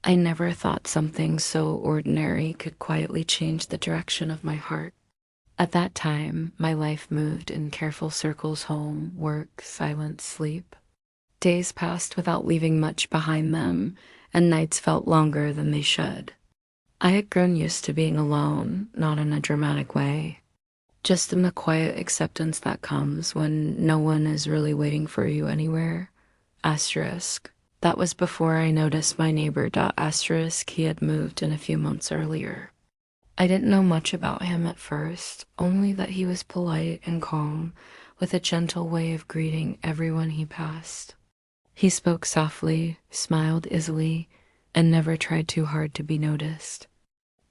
I never thought something so ordinary could quietly change the direction of my heart. At that time, my life moved in careful circles: home, work, silence, sleep. Days passed without leaving much behind them, and nights felt longer than they should. I had grown used to being alone, not in a dramatic way, just in the quiet acceptance that comes when no one is really waiting for you anywhere. Asterisk. That was before I noticed my neighbor. Asterisk. He had moved in a few months earlier. I didn't know much about him at first, only that he was polite and calm, with a gentle way of greeting everyone he passed. He spoke softly, smiled easily, and never tried too hard to be noticed.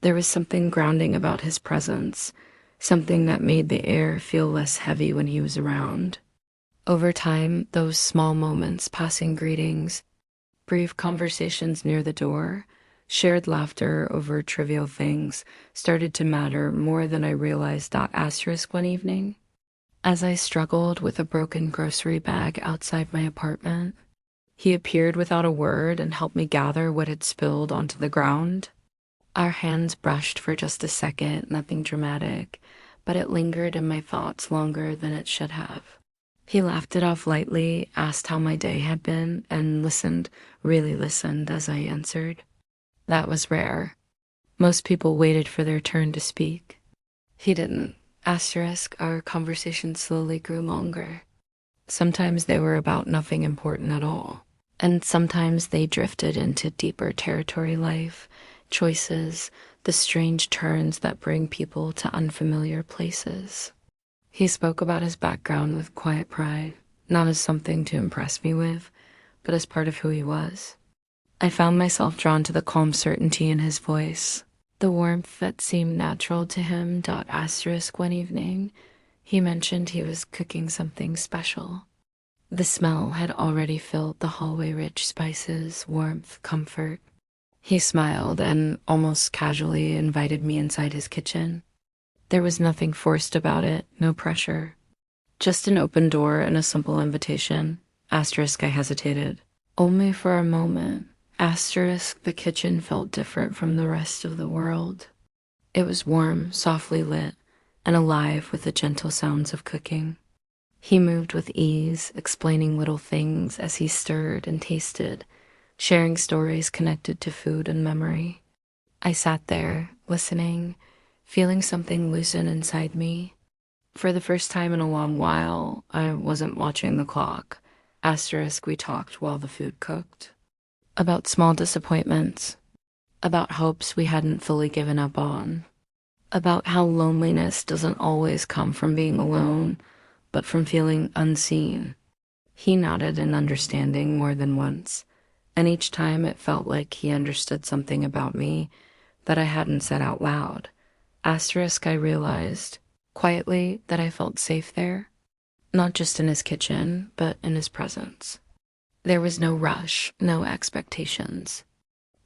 There was something grounding about his presence, something that made the air feel less heavy when he was around. Over time, those small moments, passing greetings, brief conversations near the door, shared laughter over trivial things, started to matter more than I realized. Asterisk. One evening, as I struggled with a broken grocery bag outside my apartment, he appeared without a word and helped me gather what had spilled onto the ground. Our hands brushed for just a second, nothing dramatic, but it lingered in my thoughts longer than it should have. He laughed it off lightly, asked how my day had been, and listened, really listened as I answered. That was rare. Most people waited for their turn to speak. He didn't. Asterisk. Our conversations slowly grew longer. Sometimes they were about nothing important at all, and sometimes they drifted into deeper territory: life, choices, the strange turns that bring people to unfamiliar places. He spoke about his background with quiet pride, not as something to impress me with, but as part of who he was. I found myself drawn to the calm certainty in his voice, the warmth that seemed natural to him. Asterisk. One evening, he mentioned he was cooking something special. The smell had already filled the hallway: rich spices, warmth, comfort. He smiled and almost casually invited me inside his kitchen. There was nothing forced about it, no pressure. Just an open door and a simple invitation. Asterisk. I hesitated. Only for a moment. Asterisk. The kitchen felt different from the rest of the world. It was warm, softly lit, and alive with the gentle sounds of cooking. He moved with ease, explaining little things as he stirred and tasted, sharing stories connected to food and memory. I sat there, listening, feeling something loosen inside me. For the first time in a long while, I wasn't watching the clock. Asterisk. We talked while the food cooked. About small disappointments, about hopes we hadn't fully given up on, about how loneliness doesn't always come from being alone, but from feeling unseen. He nodded in understanding more than once, and each time it felt like he understood something about me that I hadn't said out loud. Asterisk. I realized, quietly, that I felt safe there, not just in his kitchen, but in his presence. There was no rush, no expectations,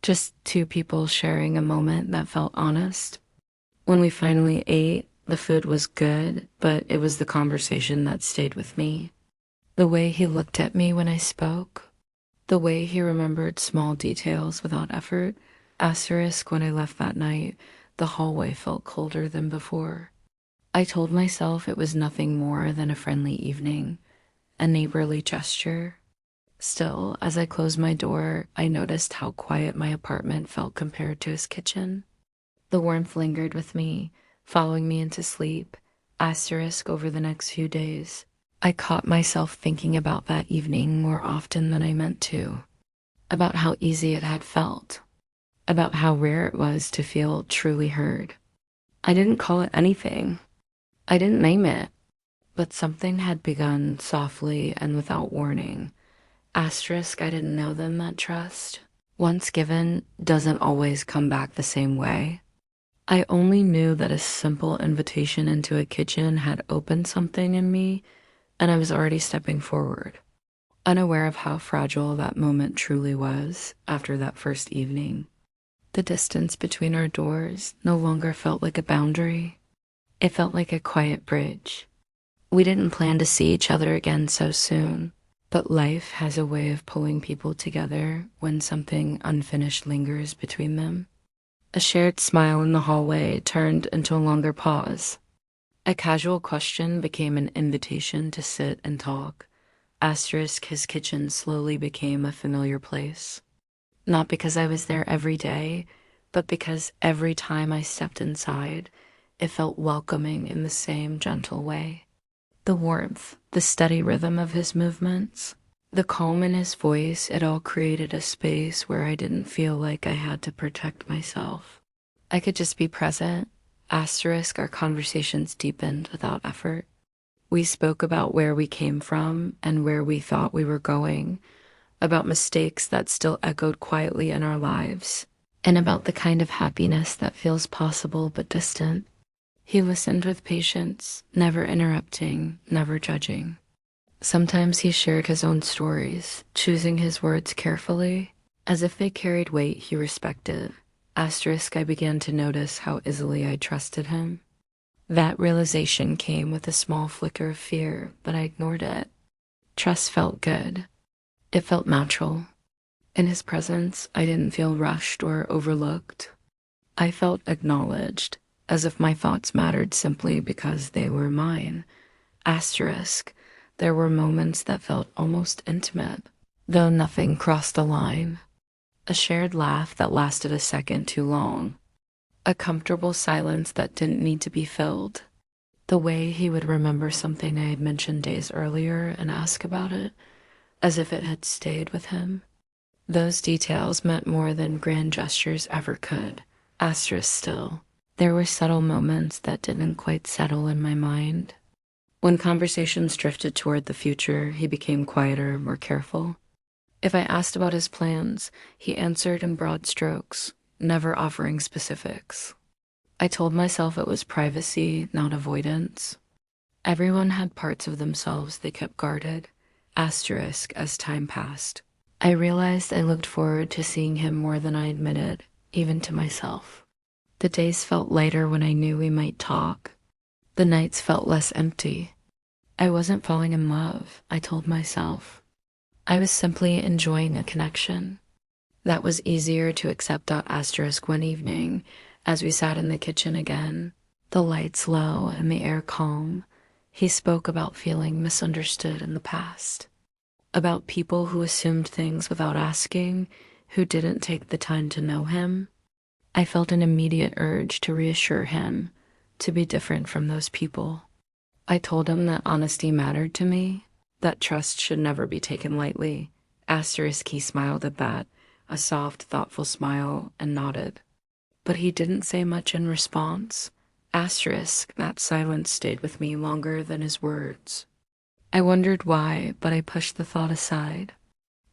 just two people sharing a moment that felt honest. When we finally ate, the food was good, but it was the conversation that stayed with me. The way he looked at me when I spoke, the way he remembered small details without effort. Asterisk. When I left that night, the hallway felt colder than before. I told myself it was nothing more than a friendly evening, a neighborly gesture. Still, as I closed my door, I noticed how quiet my apartment felt compared to his kitchen. The warmth lingered with me, following me into sleep. Asterisk. Over the next few days, I caught myself thinking about that evening more often than I meant to, about how easy it had felt, about how rare it was to feel truly heard. I didn't call it anything. I didn't name it, but something had begun softly and without warning. Asterisk. I didn't know then that trust, once given, doesn't always come back the same way. I only knew that a simple invitation into a kitchen had opened something in me, and I was already stepping forward, unaware of how fragile that moment truly was. After that first evening, the distance between our doors no longer felt like a boundary. It felt like a quiet bridge. We didn't plan to see each other again so soon, But life has a way of pulling people together when something unfinished lingers between them. A shared smile in the hallway turned into a longer pause. A casual question became an invitation to sit and talk. Asterisk, his kitchen slowly became a familiar place. Not because I was there every day, but because every time I stepped inside, it felt welcoming in the same gentle way. The warmth, the steady rhythm of his movements, the calm in his voice, it all created a space where I didn't feel like I had to protect myself. I could just be present. Asterisk, our conversations deepened without effort. We spoke about where we came from and where we thought we were going, about mistakes that still echoed quietly in our lives, and about the kind of happiness that feels possible but distant. He listened with patience, never interrupting, never judging. Sometimes he shared his own stories, choosing his words carefully, as if they carried weight he respected. Asterisk, I began to notice how easily I trusted him. That realization came with a small flicker of fear, but I ignored it. Trust felt good. It felt natural. In his presence, I didn't feel rushed or overlooked. I felt acknowledged, as if my thoughts mattered simply because they were mine. Asterisk, there were moments that felt almost intimate, though nothing crossed the line. A shared laugh that lasted a second too long. A comfortable silence that didn't need to be filled. The way he would remember something I had mentioned days earlier and ask about it, as if it had stayed with him. Those details meant more than grand gestures ever could. Asterisk still. There were subtle moments that didn't quite settle in my mind. When conversations drifted toward the future, he became quieter, more careful. If I asked about his plans, he answered in broad strokes, never offering specifics. I told myself it was privacy, not avoidance. Everyone had parts of themselves they kept guarded. Asterisk, as time passed. I realized I looked forward to seeing him more than I admitted, even to myself. The days felt lighter when I knew we might talk. The nights felt less empty. I wasn't falling in love, I told myself. I was simply enjoying a connection. That was easier to accept. Asterisk one evening, as we sat in the kitchen again, the lights low and the air calm, he spoke about feeling misunderstood in the past. About people who assumed things without asking, who didn't take the time to know him. I felt an immediate urge to reassure him, to be different from those people. I told him that honesty mattered to me, that trust should never be taken lightly. Asterisk, he smiled at that, a soft, thoughtful smile, and nodded. But he didn't say much in response. Asterisk, that silence stayed with me longer than his words. I wondered why, but I pushed the thought aside.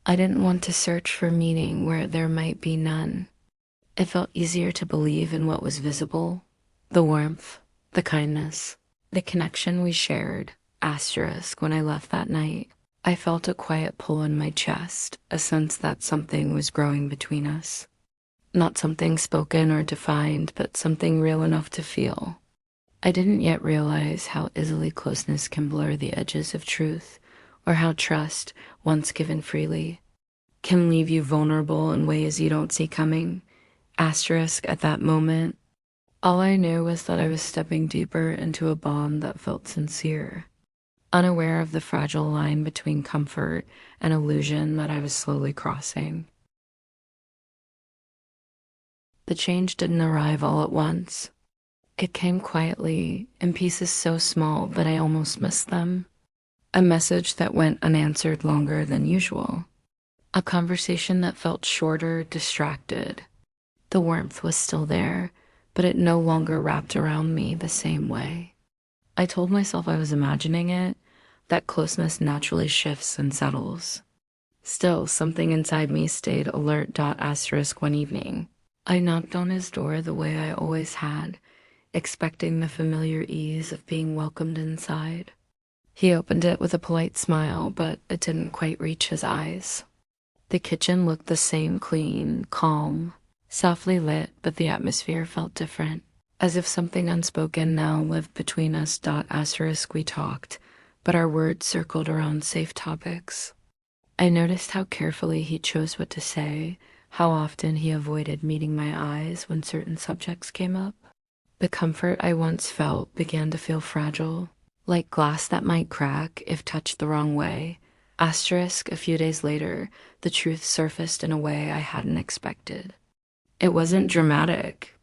I didn't want to search for meaning where there might be none. It felt easier to believe in what was visible, the warmth, the kindness, the connection we shared. Asterisk, when I left that night, I felt a quiet pull in my chest, a sense that something was growing between us. Not something spoken or defined, but something real enough to feel. I didn't yet realize how easily closeness can blur the edges of truth, or how trust, once given freely, can leave you vulnerable in ways you don't see coming. Asterisk, at that moment, all I knew was that I was stepping deeper into a bond that felt sincere, unaware of the fragile line between comfort and illusion that I was slowly crossing. The change didn't arrive all at once. It came quietly, in pieces so small that I almost missed them. A message that went unanswered longer than usual. A conversation that felt shorter, distracted. The warmth was still there, but it no longer wrapped around me the same way. I told myself I was imagining it, that closeness naturally shifts and settles. Still, something inside me stayed alert. Asterisk one evening, I knocked on his door the way I always had, expecting the familiar ease of being welcomed inside. He opened it with a polite smile, but it didn't quite reach his eyes. The kitchen looked the same, clean, calm, softly lit, but the atmosphere felt different, as if something unspoken now lived between us. Asterisk, we talked, but our words circled around safe topics. I noticed how carefully he chose what to say, how often he avoided meeting my eyes when certain subjects came up. The comfort I once felt began to feel fragile, like glass that might crack if touched the wrong way. Asterisk, a few days later, the truth surfaced in a way I hadn't expected. It wasn't dramatic.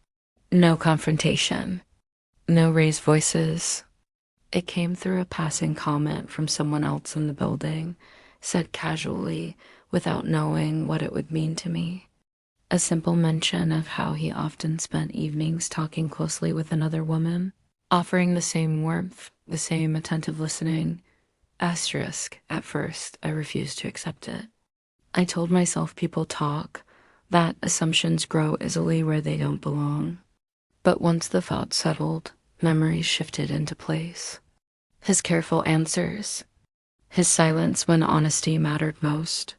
No confrontation. No raised voices. It came through a passing comment from someone else in the building, said casually, without knowing what it would mean to me. A simple mention of how he often spent evenings talking closely with another woman, offering the same warmth, the same attentive listening. Asterisk, at first, I refused to accept it. I told myself people talk, that assumptions grow easily where they don't belong. But once the thought settled, memories shifted into place. His careful answers, his silence when honesty mattered most,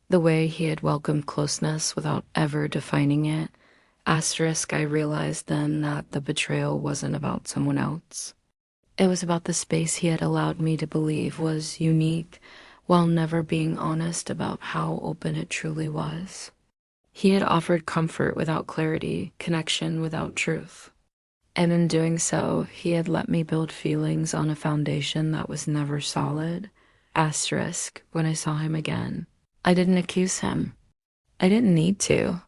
the way he had welcomed closeness without ever defining it. Asterisk, I realized then that the betrayal wasn't about someone else. It was about the space he had allowed me to believe was unique, while never being honest about how open it truly was. He had offered comfort without clarity, connection without truth. And in doing so, he had let me build feelings on a foundation that was never solid. Asterisk, when I saw him again, I didn't accuse him. I didn't need to.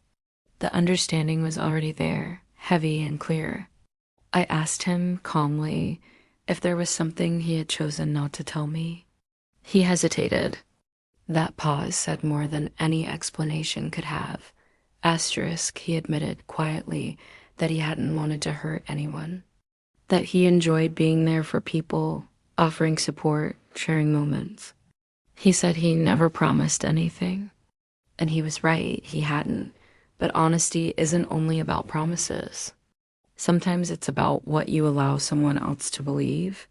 The understanding was already there, heavy and clear. I asked him calmly if there was something he had chosen not to tell me. He hesitated. That pause said more than any explanation could have. Asterisk, he admitted quietly that he hadn't wanted to hurt anyone, that he enjoyed being there for people, offering support, sharing moments. He said he never promised anything, and he was right, he hadn't. But honesty isn't only about promises. Sometimes it's about what you allow someone else to believe.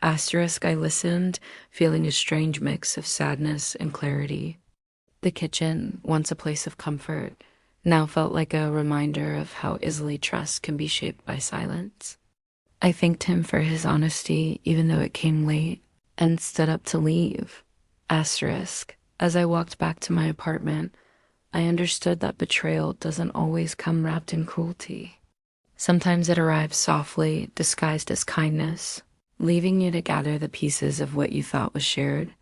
Asterisk, I listened, feeling a strange mix of sadness and clarity. The kitchen, once a place of comfort, now felt like a reminder of how easily trust can be shaped by silence. I thanked him for his honesty, even though it came late, and stood up to leave. Asterisk, as I walked back to my apartment, I understood that betrayal doesn't always come wrapped in cruelty. Sometimes it arrives softly, disguised as kindness, leaving you to gather the pieces of what you thought was shared.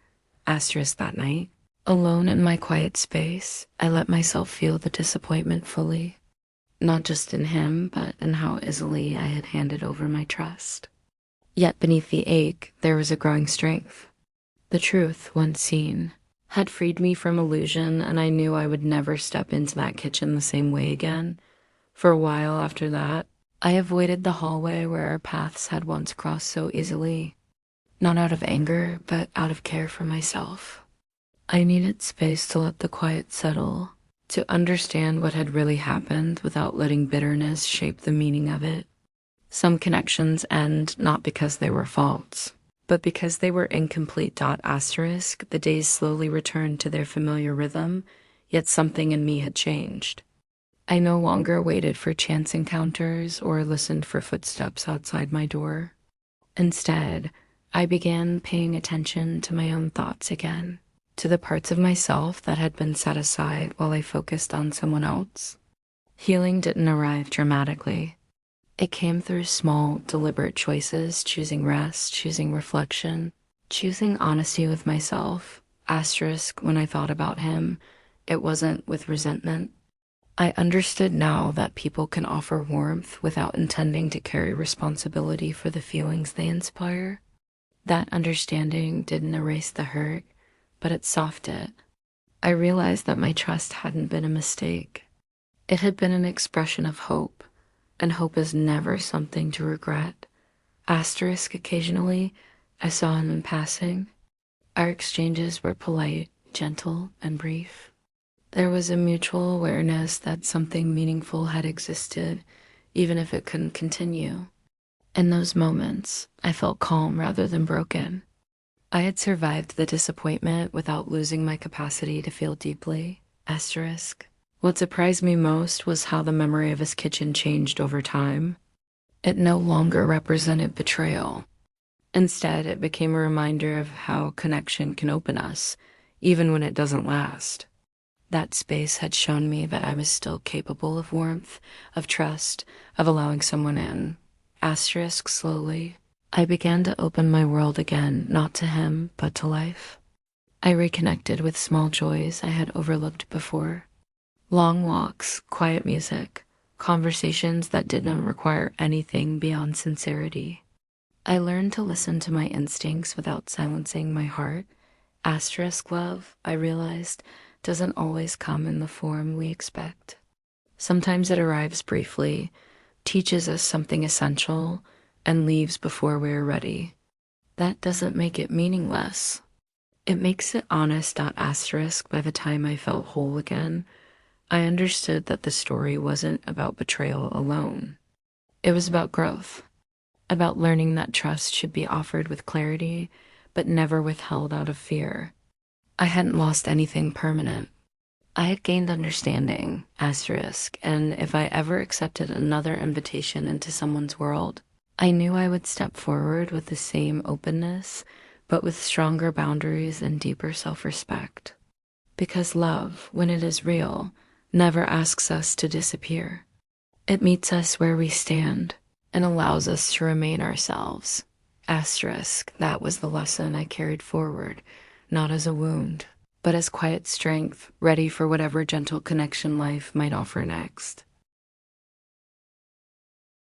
Asterisk, that night, alone in my quiet space, I let myself feel the disappointment fully, not just in him, but in how easily I had handed over my trust. Yet beneath the ache, there was a growing strength. The truth, once seen, had freed me from illusion, and I knew I would never step into that kitchen the same way again. For a while after that, I avoided the hallway where our paths had once crossed so easily, not out of anger, but out of care for myself. I needed space to let the quiet settle, to understand what had really happened without letting bitterness shape the meaning of it. Some connections end not because they were faults, but because they were incomplete. Asterisk, the days slowly returned to their familiar rhythm, yet something in me had changed. I no longer waited for chance encounters or listened for footsteps outside my door. Instead, I began paying attention to my own thoughts again, to the parts of myself that had been set aside while I focused on someone else. Healing didn't arrive dramatically. It came through small, deliberate choices, choosing rest, choosing reflection, choosing honesty with myself. Asterisk, when I thought about him, it wasn't with resentment. I understood now that people can offer warmth without intending to carry responsibility for the feelings they inspire. That understanding didn't erase the hurt, but it softened it. I realized that my trust hadn't been a mistake. It had been an expression of hope, and hope is never something to regret. Asterisk, occasionally, I saw him in passing. Our exchanges were polite, gentle, and brief. There was a mutual awareness that something meaningful had existed, even if it couldn't continue. In those moments, I felt calm rather than broken. I had survived the disappointment without losing my capacity to feel deeply. Asterisk. What surprised me most was how the memory of his kitchen changed over time. It no longer represented betrayal. Instead, it became a reminder of how connection can open us, even when it doesn't last. That space had shown me that I was still capable of warmth, of trust, of allowing someone in. Asterisk slowly. I began to open my world again, not to him, but to life. I reconnected with small joys I had overlooked before. Long walks, quiet music, conversations that didn't require anything beyond sincerity. I learned to listen to my instincts without silencing my heart. Asterisk love, I realized, doesn't always come in the form we expect. Sometimes it arrives briefly, teaches us something essential, and leaves before we're ready. That doesn't make it meaningless. It makes it honest. Asterisk, by the time I felt whole again, I understood that the story wasn't about betrayal alone. It was about growth, about learning that trust should be offered with clarity, but never withheld out of fear. I hadn't lost anything permanent. I had gained understanding, asterisk, and if I ever accepted another invitation into someone's world, I knew I would step forward with the same openness, but with stronger boundaries and deeper self-respect. Because love, when it is real, never asks us to disappear. It meets us where we stand and allows us to remain ourselves. Asterisk, that was the lesson I carried forward, not as a wound, but as quiet strength, ready for whatever gentle connection life might offer next.